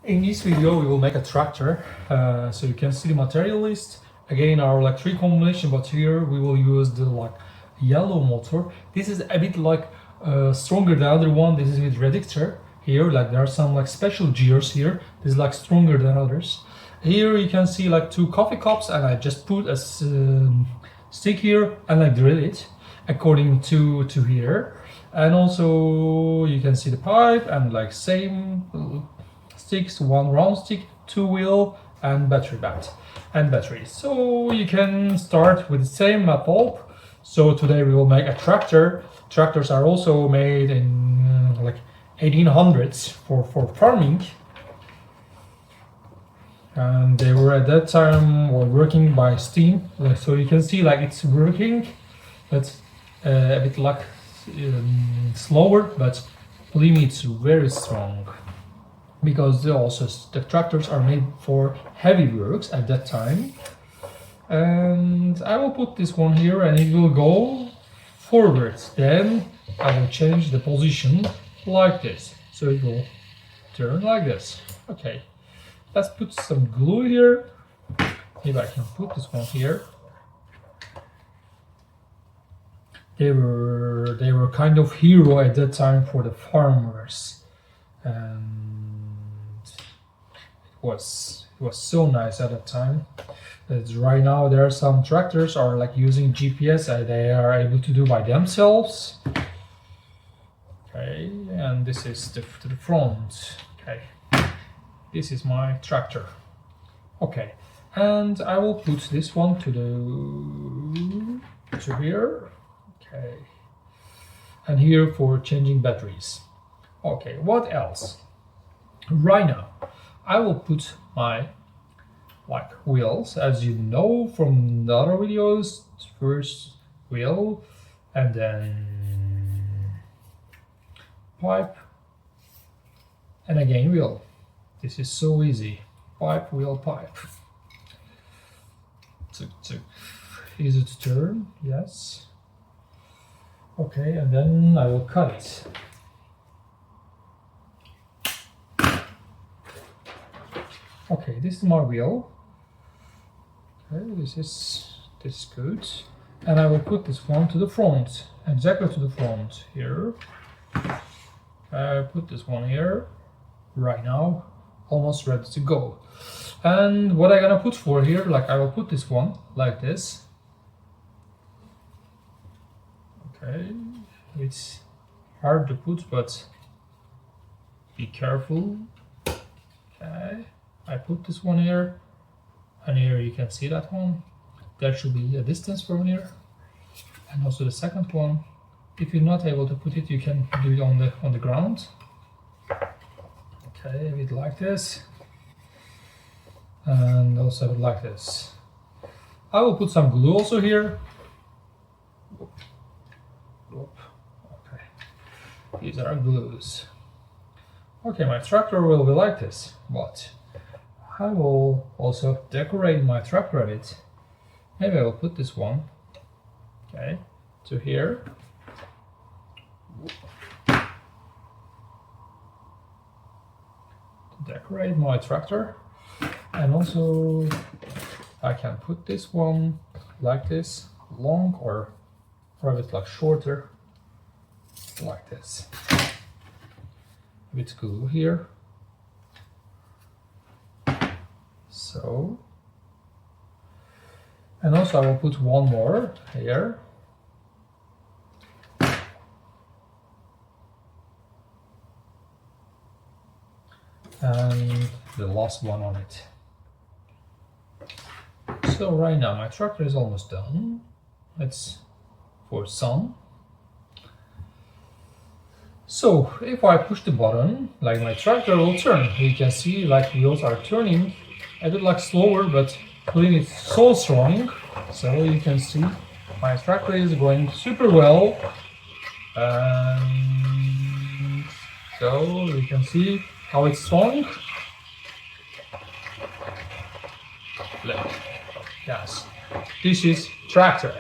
In this video we will make a tractor, so you can see the material list. Again, our like three combination, but here we will use the like yellow motor. This is a bit like stronger than the other one. This is with reductor. Here like there are some like special gears here. This is like stronger than others. Here you can see like two coffee cups, and I just put a stick here and like drill it according to here. And also you can see the pipe and like same sticks, one round stick, two wheel, and battery. So you can start with the same bulb. So today we will make a tractor. Tractors are also made in like 1800s for farming, and they were at that time working by steam. So you can see like it's working, but a bit like slower, but believe me, it's very strong, because the tractors are made for heavy works at that time. And I will put this one here and it will go forwards. Then I will change the position like this, so it will turn like this. Okay, let's put some glue here. Maybe I can put this one here. They were kind of hero at that time for the farmers, and it was so nice at that time. Right now there are some tractors are like using GPS, and they are able to do by themselves. Okay, and this is to the front. Okay, this is my tractor. Okay, and I will put this one to here. Okay, and here for changing batteries. Okay, what else? Right now I will put my like wheels, as you know from the other videos. First wheel, and then pipe, and again wheel. This is so easy. Pipe, wheel, pipe. Easy to turn, yes. Okay, and then I will cut it. Okay, this is my wheel. Okay, this is good. And I will put this one to the front, exactly to the front here. I put this one here right now, almost ready to go. And what I'm gonna put for here, like I will put this one like this. Okay, it's hard to put, but be careful. Okay, I put this one here, and here you can see that one. There should be a distance from here, and also the second one. If you're not able to put it, you can do it on the ground. Okay, a bit like this, and also a bit like this. I will put some glue also here. Okay, these are glues. Okay, my tractor will be like this, but I will also decorate my tractor a bit. Maybe I will put this one, okay, to here. To decorate my tractor, and also I can put this one like this, long or a bit like shorter, like this. A bit glue here. So, and also I will put one more here. And the last one on it. So right now my tractor is almost done. It's for sun. So if I push the button, like my tractor will turn. You can see like wheels are turning a bit like slower, but pulling it so strong. So you can see my tractor is going super well. And so you can see how it's strong. Look, yes, this is tractor.